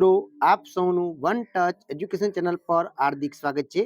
મિત્રો આપ સૌનું વન ટચ એજ્યુકેશન ચેનલ પર હાર્દિક સ્વાગત છે।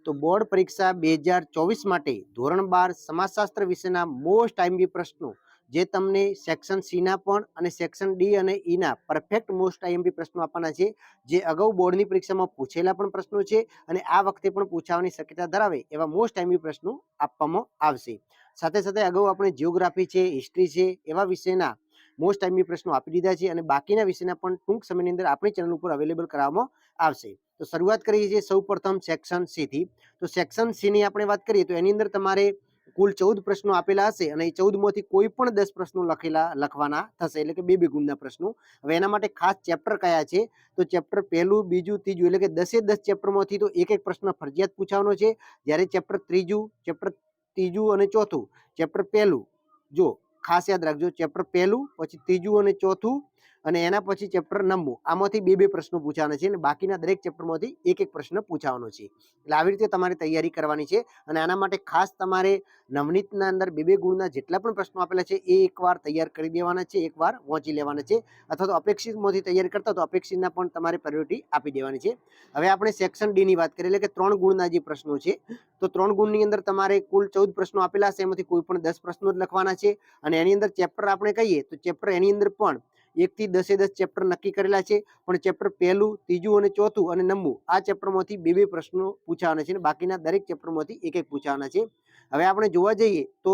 તો બોર્ડ પરીક્ષા 2024 માટે ધોરણ 12 સમાજશાસ્ત્ર વિષયના મોસ્ટ આઈએમપી પ્રશ્નો જે તમને સેક્શન સી ના પણ અને સેક્શન ડી અને ઈ ના પરફેક્ટ મોસ્ટ આઈએમપી પ્રશ્નો આપવાના છે, જે અગાઉ બોર્ડની પરીક્ષામાં પૂછેલા પણ પ્રશ્નો છે અને આ વખતે પણ પૂછાવાની શક્યતા ધરાવે એવા મોસ્ટ આઈએમપી પ્રશ્નો આપવામાં આવશે। સાથે સાથે અગાઉ આપણે જીઓગ્રાફી છે, હિસ્ટ્રી છે એવા વિષયના મોસ્ટ આઈએમપી પ્રશ્નો આપી દીધા છે અને બાકીના વિષયના પણ ટૂંક સમયની અંદર આપણી ચેનલ ઉપર અવેલેબલ કરવામાં આવશે। તો શરૂઆત કરીએ છીએ સૌપ્રથમ સેક્શન સી થી। તો સેક્શન સી ની આપણે વાત કરીએ તો એની અંદર તમારે કુલ 14 પ્રશ્નો આપેલા હશે અને એ 14 માંથી કોઈ પણ 10 પ્રશ્નો લખવાના થશે, એટલે કે બે ગુણના પ્રશ્નો। હવે એના માટે ખાસ ચેપ્ટર કયા છે તો ચેપ્ટર પહેલું, બીજું, ત્રીજું એટલે કે 10 ચેપ્ટરમાંથી તો એક એક પ્રશ્ન ફરજિયાત પૂછવાનો છે, જ્યારે ચેપ્ટર ત્રીજું અને ચોથું, ચેપ્ટર પહેલું જો ખાસ યાદ રાખજો, ચેપ્ટર પહેલું, પછી ત્રીજું અને ચોથું અને એના પછી ચેપ્ટર નવમું, આમાંથી બે પ્રશ્નો પૂછાવાના છે અને બાકીના દરેક ચેપ્ટરમાંથી એક પ્રશ્ન પૂછાવાનો છે। એટલે આવી રીતે તમારે તૈયારી કરવાની છે અને આના માટે ખાસ તમારે નવનીતના અંદર બે ગુણના જેટલા પણ પ્રશ્નો આપેલા છે એ એકવાર તૈયાર કરી દેવાના છે, એકવાર વાંચી લેવાના છે, અથવા તો અપેક્ષિતમાંથી તૈયારી કરતા તો અપેક્ષિતના પણ તમારે પ્રાયોરિટી આપી દેવાની છે। હવે આપણે સેક્શન ડી ની વાત કરીએ, એટલે કે 3 ગુણના જે પ્રશ્નો છે, તો 3 ગુણની અંદર તમારે કુલ 14 પ્રશ્નો આપેલા છે, એમાંથી કોઈ પણ 10 પ્રશ્નો જ લખવાના છે અને એની અંદર ચેપ્ટર આપણે કહીએ તો ચેપ્ટર એની અંદર પણ 1 થી 10 ચેપ્ટર નક્કી કરેલા છે, પણ ચેપ્ટર પહેલું, ત્રીજું અને ચોથું અને નવમું આ ચેપ્ટરમાંથી બે પ્રશ્નો પૂછાવાના છે અને બાકીના દરેક ચેપ્ટરમાંથી એક પૂછાવાના છે। હવે આપણે જોવા જઈએ તો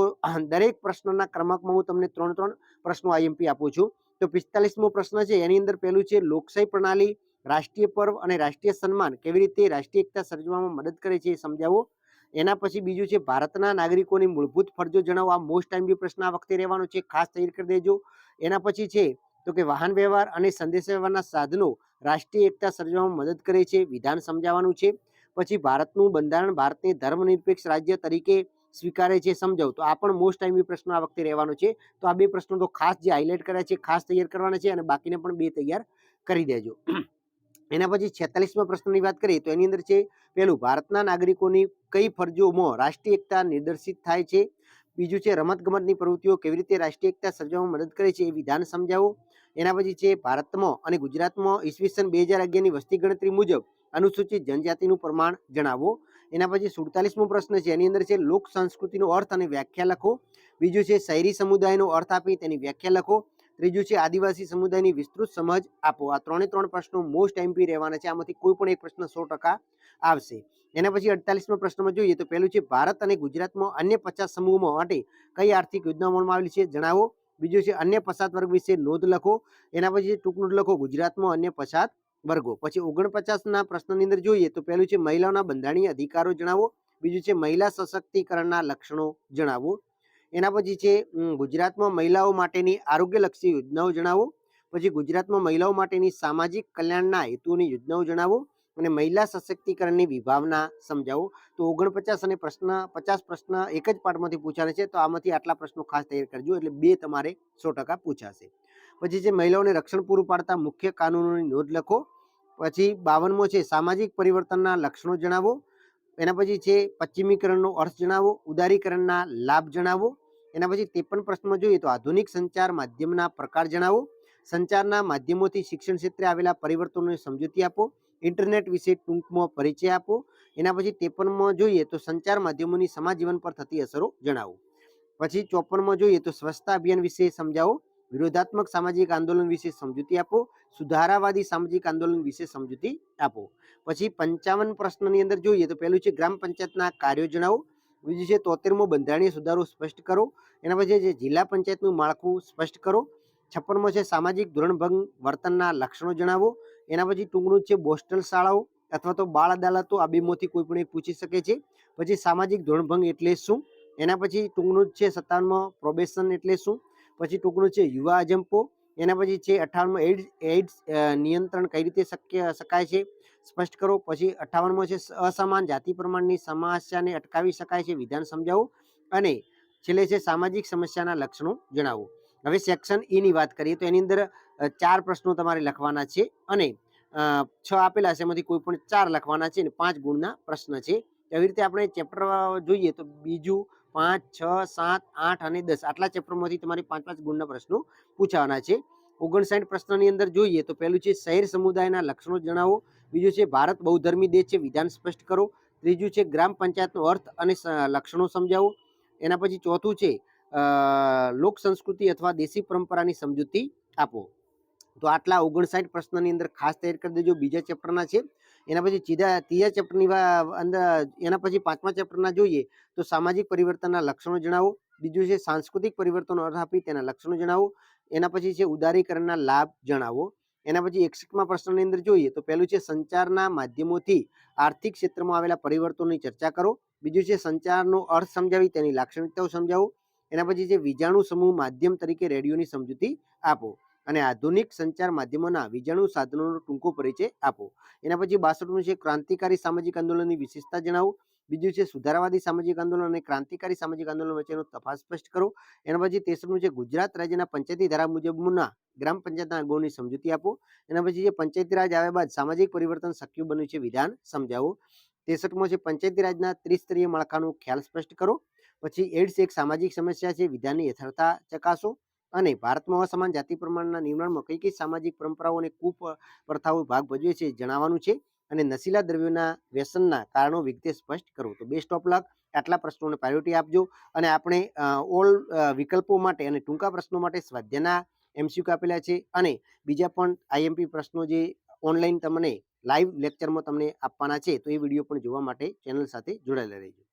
દરેક પ્રશ્નના ક્રમાંકમાં હું તમને 3 પ્રશ્નો આઈએમપી આપું છું। તો 45મો પ્રશ્ન છે એની અંદર પહેલું છે લોકશાહી પ્રણાલી, રાષ્ટ્રીય પર્વ અને રાષ્ટ્રીય સન્માન કેવી રીતે રાષ્ટ્રીય એકતા સર્જવામાં મદદ કરે છે એ સમજાવો। એના પછી બીજું છે ભારતના નાગરિકોની મૂળભૂત ફરજો જણાવો, આ મોસ્ટ આઈએમપી પ્રશ્ન આ વખતે રહેવાનો છે, ખાસ તૈયાર કરી દેજો। એના પછી છે તો કે વાહન વ્યવહાર અને સંદેશાવ્યવહારના સાધનો રાષ્ટ્રીય એકતા સર્જવામાં મદદ કરે છે, વિધાન સમજાવવાનું છે। પછી ભારતનું બંધારણ ભારતને ધર્મનિરપેક્ષ રાજ્ય તરીકે સ્વીકારે છે, સમજાવો, તો આ પણ મોસ્ટ આઈએમપી પ્રશ્ન આ વખતે રહેવાનો છે। તો આ બે પ્રશ્નો તો ખાસ જે હાઇલાઇટ કર્યા છે ખાસ તૈયાર કરવાના છે અને બાકીને પણ બે તૈયાર કરી દેજો। એના પછી 46મા પ્રશ્નની વાત કરીએ તો એની અંદર છે પહેલું ભારતના નાગરિકોની કઈ ફરજોમાં રાષ્ટ્રીય એકતા નિર્દેશિત થાય છે, બીજું છે રમતગમતની પ્રવૃત્તિઓ કેવી રીતે રાષ્ટ્રીય એકતા સર્જવામાં મદદ કરે છે એ વિધાન સમજાવો। એના પછી છે ભારતમાં અને ગુજરાતમાં ઈસવીસન 2011ની વસ્તી ગણતરી મુજબ અનુસૂચિત જનજાતિનું પ્રમાણ જણાવો। એના પછી 47મો પ્રશ્ન છે એની અંદર છે લોક સંસ્કૃતિનો અર્થ અને વ્યાખ્યા લખો, બીજું છે શહેરી સમુદાયનો અર્થ આપી તેની વ્યાખ્યા લખો, ત્રીજું છે આદિવાસી સમુદાયની વિસ્તૃત સમજ આપો। આ 3 પ્રશ્નો મોસ્ટ આઈએમપી રહેવાના છે, આમાંથી કોઈ પણ એક પ્રશ્ન 100% આવશે। એના પછી 48મા પ્રશ્નમાં જોઈએ તો પહેલું છે ભારત અને ગુજરાતમાં અન્ય 50 સમૂહો માટે કઈ આર્થિક યોજના અમલમાં આવેલી છે જણાવો, બીજું છે અન્ય પછાત વર્ગ વિશે નોંધ લખો। એના પછી ટૂંક નોંધ લખો ગુજરાતમાં અન્ય પછાત વર્ગો। પછી 49ના પ્રશ્નની અંદર જોઈએ તો પહેલું છે મહિલાઓના બંધારણીય અધિકારો જણાવો, બીજું છે મહિલા સશક્તિકરણના લક્ષણો જણાવો। એના પછી છે ગુજરાતમાં મહિલાઓ માટેની આરોગ્યલક્ષી યોજનાઓ જણાવો, પછી ગુજરાતમાં મહિલાઓ માટેની સામાજિક કલ્યાણના હેતુની યોજનાઓ જણાવો અને મહિલા સશક્તિકરણની વિભાવના સમજાવો। તો 49 અને 50 પ્રશ્ન એક જ પાઠમાંથી પૂછાશે છે, તો આમાંથી આટલા પ્રશ્નો ખાસ તૈયાર કરજો, એટલે બે તમારે 100% પૂછાશે। પછી છે મહિલાઓને રક્ષણ પૂરું પાડતા મુખ્ય કાનૂનોની નોંધ લખો, પછી 52મો છે સામાજિક પરિવર્તનના લક્ષણો જણાવો। એના પછી છે પશ્ચિમીકરણનો અર્થ જણાવો, ઉદારીકરણના લાભ જણાવો। એના પછી 53 પ્રશ્નમાં જોઈએ તો આધુનિક સંચાર માધ્યમના પ્રકાર જણાવો, સંચારના માધ્યમોથી શિક્ષણ ક્ષેત્રે આવેલા પરિવર્તનોની સમજૂતી આપો, ઇન્ટરનેટ વિશે ટૂંકમાં પરિચય આપો। એના પછી 53માં જોઈએ તો સંચાર માધ્યમોની સમાજ જીવન પર થતી અસરો જણાવો। પછી 54માં જોઈએ તો સ્વચ્છતા અભિયાન વિશે સમજાવો, વિરોધાત્મક સામાજિક આંદોલન વિશે સમજૂતી આપો, સુધારાવાદી સામાજિક આંદોલન વિશે સમજૂતી આપો। પછી 55 પ્રશ્નની અંદર જોઈએ તો પહેલું છે ગ્રામ પંચાયતના કાર્યો જણાવો, બીજું છે 73મો બંધારણીય સુધારો સ્પષ્ટ કરો, એના પછી છે જિલ્લા પંચાયતનું માળખું સ્પષ્ટ કરો। 56મો છે સામાજિક ધોરણભંગ વર્તનના લક્ષણો જણાવો, એના પછી ટૂંકનું છે બોસ્ટલ શાળાઓ અથવા તો બાળ અદાલતો, આ બેમાંથી કોઈ પણ એક પૂછી શકે છે। પછી સામાજિક ધોરણભંગ એટલે શું, એના પછી ટૂંકનું છે 57મો પ્રોબેશન એટલે શું, પછી ટૂંકનું છે યુવા અજંપો, એના પછી છે 58મો એઇડ્સ નિયંત્રણ કઈ રીતે શકાય છે સ્પષ્ટ કરો। પછી 58મો છે અસમાન જાતિ પ્રમાણની સમસ્યાને અટકાવી શકાય છે, વિધાન સમજાવો અને છેલ્લે છે સામાજિક સમસ્યાના લક્ષણો જણાવો। હવે સેક્શન ઈ ની વાત કરીએ તો એની અંદર 4 પ્રશ્નો તમારે લખવાના છે અને 6 આપેલા છે, એમાંથી કોઈ પણ 4 લખવાના છે અને 5 ગુણના પ્રશ્ન છે। એવી રીતે આપણે ચેપ્ટર જોઈએ તો બીજું 5, 6, 7, 8 અને 10 આટલા ચેપ્ટરમાંથી તમારે 5-5 ગુણના પ્રશ્નો પૂછાવાના છે। 59 પ્રશ્નની અંદર જોઈએ તો પહેલું છે શહેર સમુદાયના લક્ષણો જણાવો, બીજું છે ભારત બહુધર્મી દેશ છે, વિધાન સ્પષ્ટ કરો, ત્રીજું છે ગ્રામ પંચાયતનો અર્થ અને લક્ષણો સમજાવો, એના પછી ચોથું છે લોક સંસ્કૃતિ અથવા દેશી પરંપરાની સમજૂતી આપો. તો આટલા 59 પ્રશ્નની અંદર ખાસ તૈયાર કરી દેજો. બીજા ચેપ્ટરના છે. એના પછી ત્રીજા ચેપ્ટરની અંદર એના પછી પાંચમા ચેપ્ટરના જોઈએ તો સામાજિક પરિવર્તનના લક્ષણો જણાવો, બીજું છે સાંસ્કૃતિક પરિવર્તનો અર્થ આપી તેના લક્ષણો જણાવો, એના પછી છે ઉદારીકરણના લાભ જણાવો. એના પછી 61મા પ્રશ્નની અંદર જોઈએ તો પહેલું છે સંચારના માધ્યમોથી આર્થિક ક્ષેત્રમાં આવેલા પરિવર્તનોની ચર્ચા કરો, બીજું છે સંચારનો અર્થ સમજાવી તેની લાક્ષણિકતાઓ સમજાવો, એના પછી છે વીજાણુ સમૂહ માધ્યમ તરીકે રેડિયોની સમજૂતી આપો અને આધુનિક સંચાર માધ્યમોના વીજાણુ સાધનોનો ટૂંકો પરિચય આપો. એના પછી 62મું છે ક્રાંતિકારી સામાજિક આંદોલનની વિશેષતા જણાવો, બીજું છે સુધારાવાદી સામાજિક આંદોલન અને ક્રાંતિકારી સામાજિક આંદોલન વચ્ચેનો તફાવત સ્પષ્ટ કરો. એના પછી 63મું છે ગુજરાત રાજ્યના પંચાયતી ધારા મુજબના ગ્રામ પંચાયતના અગોની સમજૂતી આપો. એના પછી જે પંચાયતી રાજ આવ્યા બાદ સામાજિક પરિવર્તન શક્ય બન્યું છે વિધાન સમજાવો. 63મો છે પંચાયતી રાજના ત્રિસ્તરીય માળખાનો ખ્યાલ સ્પષ્ટ કરો. પછી એડ્સ એક સામાજિક સમસ્યા છે, વિધાનની યથાર્થતા ચકાસો અને ભારતમાં અસમાન જાતિ પ્રમાણના નિર્માણમાં કઈ કઈ સામાજિક પરંપરાઓ અને કુપ્રથાઓ ભાગ ભજવે છે જણાવવાનું છે અને નશીલા દ્રવ્યોના વ્યસનના કારણો વિગતે સ્પષ્ટ કરવું. તો બેસ્ટ ઓફ લક. આટલા પ્રશ્નોને પ્રાયોરિટી આપજો અને આપણે ઓલ વિકલ્પો માટે અને ટૂંકા પ્રશ્નો માટે સ્વાધ્યાયના MCQ આપેલા છે અને બીજા પણ IMP પ્રશ્નો જે ઓનલાઈન તમને લાઈવ લેક્ચરમાં તમને આપવાના છે, તો એ વિડીયો પણ જોવા માટે ચેનલ સાથે જોડાયેલા રહેજો.